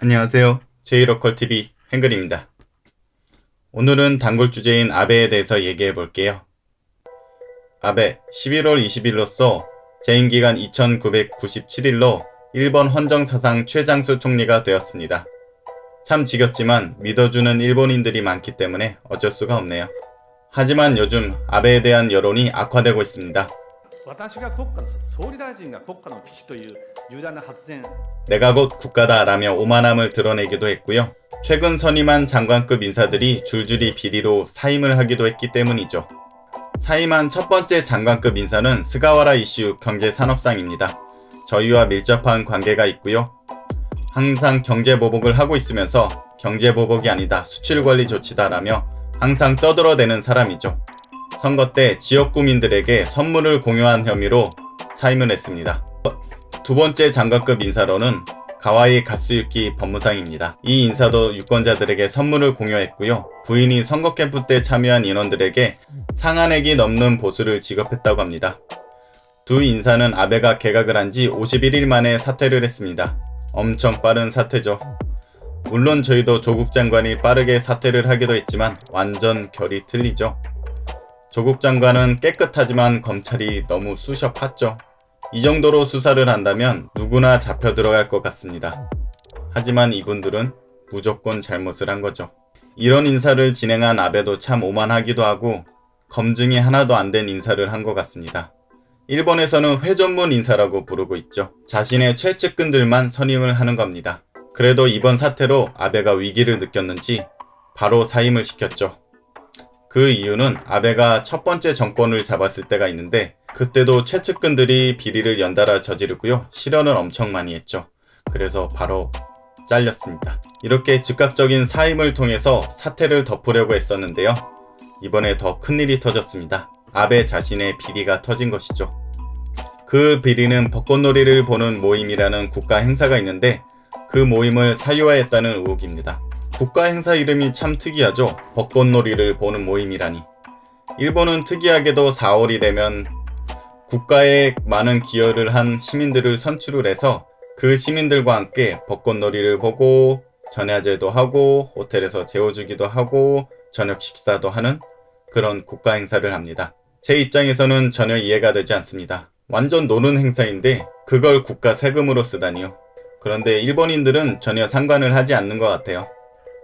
안녕하세요. 제이로컬TV hen글입니다. 오늘은 단골 주제인 아베에 대해서 얘기해 볼게요. 아베 11월 20일로써 재임기간 2997일로 일본 헌정사상 최장수 총리가 되었습니다. 참 지겹지만 믿어주는 일본인들이 많기 때문에 어쩔 수가 없네요. 하지만 요즘 아베에 대한 여론이 악화되고 있습니다. 내가 곧 국가다 라며 오만함을 드러내기도 했고요. 최근 선임한 장관급 인사들이 줄줄이 비리로 사임을 하기도 했기 때문이죠. 사임한 첫 번째 장관급 인사는 스가와라 이슈 경제산업상입니다. 저희와 밀접한 관계가 있고요. 항상 경제보복을 하고 있으면서 경제보복이 아니다 수출관리 조치다 라며 항상 떠들어대는 사람이죠. 선거 때 지역구민들에게 선물을 공유한 혐의로 사임을 했습니다. 두 번째 장관급 인사로는 가와이 가스유키 법무상입니다. 이 인사도 유권자들에게 선물을 공유했고요. 부인이 선거 캠프 때 참여한 인원들에게 상한액이 넘는 보수를 지급했다고 합니다. 두 인사는 아베가 개각을 한 지 51일 만에 사퇴를 했습니다. 엄청 빠른 사퇴죠. 물론 저희도 조국 장관이 빠르게 사퇴를 하기도 했지만 완전 결이 틀리죠. 조국 장관은 깨끗하지만 검찰이 너무 쑤셔 팠죠. 이 정도로 수사를 한다면 누구나 잡혀 들어갈 것 같습니다. 하지만 이분들은 무조건 잘못을 한 거죠. 이런 인사를 진행한 아베도 참 오만하기도 하고 검증이 하나도 안 된 인사를 한 것 같습니다. 일본에서는 회전문 인사라고 부르고 있죠. 자신의 최측근들만 선임을 하는 겁니다. 그래도 이번 사태로 아베가 위기를 느꼈는지 바로 사임을 시켰죠. 그 이유는 아베가 첫 번째 정권을 잡았을 때가 있는데 그때도 최측근들이 비리를 연달아 저지르고요. 실언을 엄청 많이 했죠. 그래서 바로 잘렸습니다. 이렇게 즉각적인 사임을 통해서 사태를 덮으려고 했었는데요. 이번에 더 큰일이 터졌습니다. 아베 자신의 비리가 터진 것이죠. 그 비리는 벚꽃놀이를 보는 모임이라는 국가 행사가 있는데 그 모임을 사유화했다는 의혹입니다. 국가 행사 이름이 참 특이하죠. 벚꽃놀이를 보는 모임이라니. 일본은 특이하게도 4월이 되면 국가에 많은 기여를 한 시민들을 선출을 해서 그 시민들과 함께 벚꽃놀이를 보고 전야제도 하고 호텔에서 재워주기도 하고 저녁 식사도 하는 그런 국가 행사를 합니다. 제 입장에서는 전혀 이해가 되지 않습니다. 완전 노는 행사인데 그걸 국가 세금으로 쓰다니요. 그런데 일본인들은 전혀 상관을 하지 않는 것 같아요.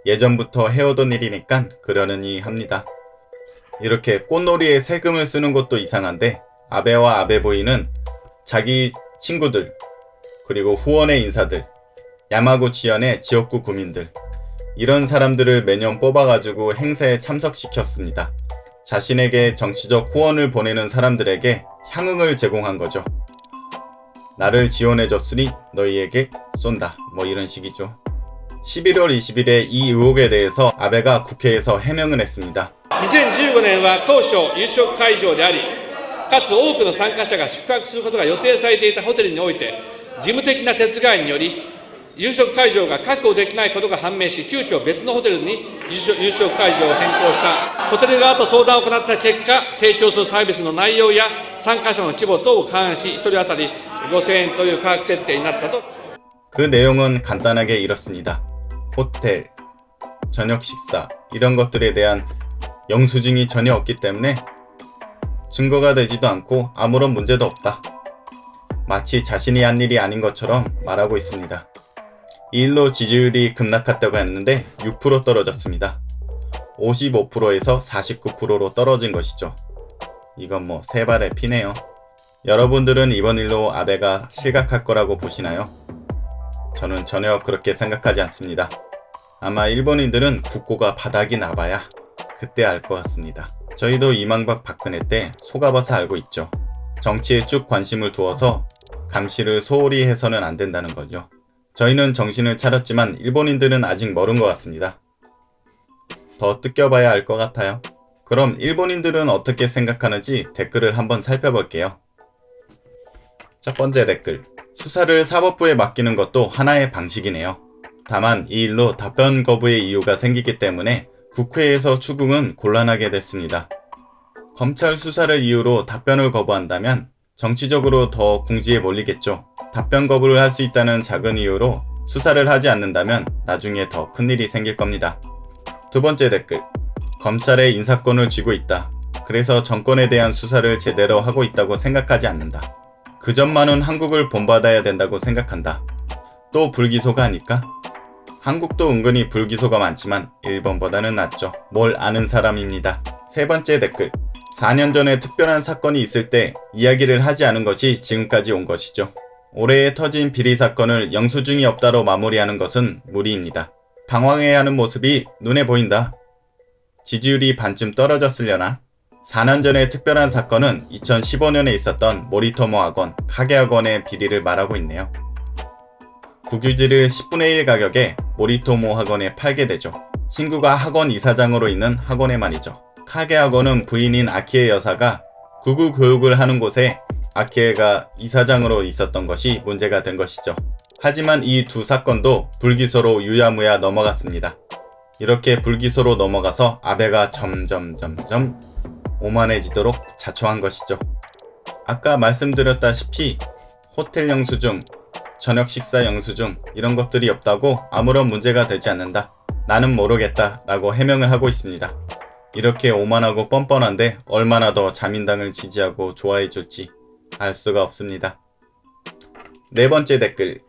예전부터 해오던 일이니까 그러려니 합니다. 이렇게 꽃놀이에 세금을 쓰는 것도 이상한데 아베와 아베 부인은 자기 친구들 그리고 후원의 인사들 야마구치현의 지역구 구민들 이런 사람들을 매년 뽑아가지고 행사에 참석시켰습니다. 자신에게 정치적 후원을 보내는 사람들에게 향응을 제공한 거죠. 나를 지원해줬으니 너희에게 쏜다 뭐 이런 식이죠. 11월 20일에 이 의혹에 대해서 아베가 국회에서 해명을 했습니다. 2015年は当初夕食会場であり、かつ多くの参加者が宿泊することが予定されていたホテルにおいて、事務的な手違いにより、夕食会場が確保できないことが判明し、急遽別のホテルに夕食会場を変更した。ホテル側と相談を行った結果、提供するサービスの内容や参加者の規模等を勘案し、1人当たり5000円という価格設定になったと。 그 내용은 간단하게 이렇습니다. 호텔, 저녁 식사 이런 것들에 대한 영수증이 전혀 없기 때문에 증거가 되지도 않고 아무런 문제도 없다. 마치 자신이 한 일이 아닌 것처럼 말하고 있습니다. 이 일로 지지율이 급락했다고 했는데 6% 떨어졌습니다. 55%에서 49%로 떨어진 것이죠. 이건 뭐 세 발의 피네요. 여러분들은 이번 일로 아베가 실각할 거라고 보시나요? 저는 전혀 그렇게 생각하지 않습니다. 아마 일본인들은 국고가 바닥이 나봐야 그때 알 것 같습니다. 저희도 이명박 박근혜 때 속아봐서 알고 있죠. 정치에 쭉 관심을 두어서 감시를 소홀히 해서는 안 된다는 걸요. 저희는 정신을 차렸지만 일본인들은 아직 멀은 것 같습니다. 더 뜯겨봐야 알 것 같아요. 그럼 일본인들은 어떻게 생각하는지 댓글을 한번 살펴볼게요. 첫 번째 댓글. 수사를 사법부에 맡기는 것도 하나의 방식이네요. 다만 이 일로 답변 거부의 이유가 생기기 때문에 국회에서 추궁은 곤란하게 됐습니다. 검찰 수사를 이유로 답변을 거부한다면 정치적으로 더 궁지에 몰리겠죠. 답변 거부를 할 수 있다는 작은 이유로 수사를 하지 않는다면 나중에 더 큰일이 생길 겁니다. 두 번째 댓글. 검찰에 인사권을 쥐고 있다. 그래서 정권에 대한 수사를 제대로 하고 있다고 생각하지 않는다. 그 점만은 한국을 본받아야 된다고 생각한다. 또 불기소가 아닐까? 한국도 은근히 불기소가 많지만 일본보다는 낫죠. 뭘 아는 사람입니다. 세 번째 댓글. 4년 전에 특별한 사건이 있을 때 이야기를 하지 않은 것이 지금까지 온 것이죠. 올해에 터진 비리 사건을 영수증이 없다로 마무리하는 것은 무리입니다. 당황해하는 모습이 눈에 보인다. 지지율이 반쯤 떨어졌으려나? 4년 전에 특별한 사건은 2015년에 있었던 모리토모 학원, 카게 학원의 비리를 말하고 있네요. 국유지를 10분의 1 가격에 모리토모 학원에 팔게 되죠. 친구가 학원 이사장으로 있는 학원에 말이죠. 카게 학원은 부인인 아키에 여사가 구구 교육을 하는 곳에 아키에가 이사장으로 있었던 것이 문제가 된 것이죠. 하지만 이 두 사건도 불기소로 유야무야 넘어갔습니다. 이렇게 불기소로 넘어가서 아베가 점점 오만해지도록 자초한 것이죠. 아까 말씀드렸다시피 호텔 영수증, 저녁 식사 영수증 이런 것들이 없다고 아무런 문제가 되지 않는다. 나는 모르겠다 라고 해명을 하고 있습니다. 이렇게 오만하고 뻔뻔한데 얼마나 더 자민당을 지지하고 좋아해줄지 알 수가 없습니다. 네 번째 댓글.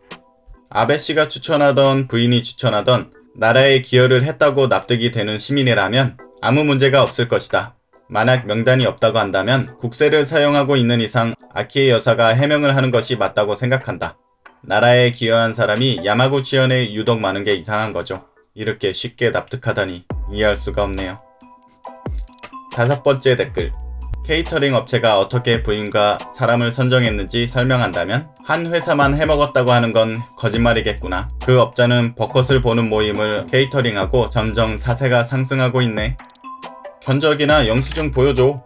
아베씨가 추천하던 부인이 추천하던 나라에 기여를 했다고 납득이 되는 시민이라면 아무 문제가 없을 것이다. 만약 명단이 없다고 한다면 국세를 사용하고 있는 이상 아키에 여사가 해명을 하는 것이 맞다고 생각한다. 나라에 기여한 사람이 야마구치현에 유독 많은 게 이상한 거죠. 이렇게 쉽게 납득하다니 이해할 수가 없네요. 다섯 번째 댓글. 케이터링 업체가 어떻게 부인과 사람을 선정했는지 설명한다면 한 회사만 해먹었다고 하는 건 거짓말이겠구나. 그 업자는 벚꽃을 보는 모임을 케이터링하고 점점 사세가 상승하고 있네. 견적이나 영수증 보여줘.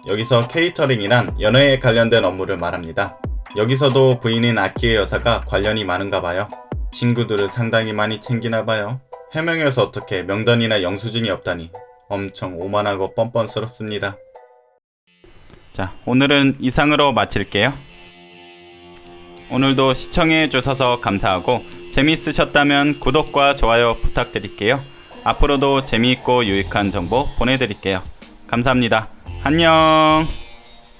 여기서 케이터링이란 연회에 관련된 업무를 말합니다. 여기서도 부인인 아키에 여사가 관련이 많은가 봐요. 친구들을 상당히 많이 챙기나 봐요. 해명에서 어떻게 명단이나 영수증이 없다니 엄청 오만하고 뻔뻔스럽습니다. 자, 오늘은 이상으로 마칠게요. 오늘도 시청해 주셔서 감사하고 재미있으셨다면 구독과 좋아요 부탁드릴게요. 앞으로도 재미있고 유익한 정보 보내드릴게요. 감사합니다. 안녕.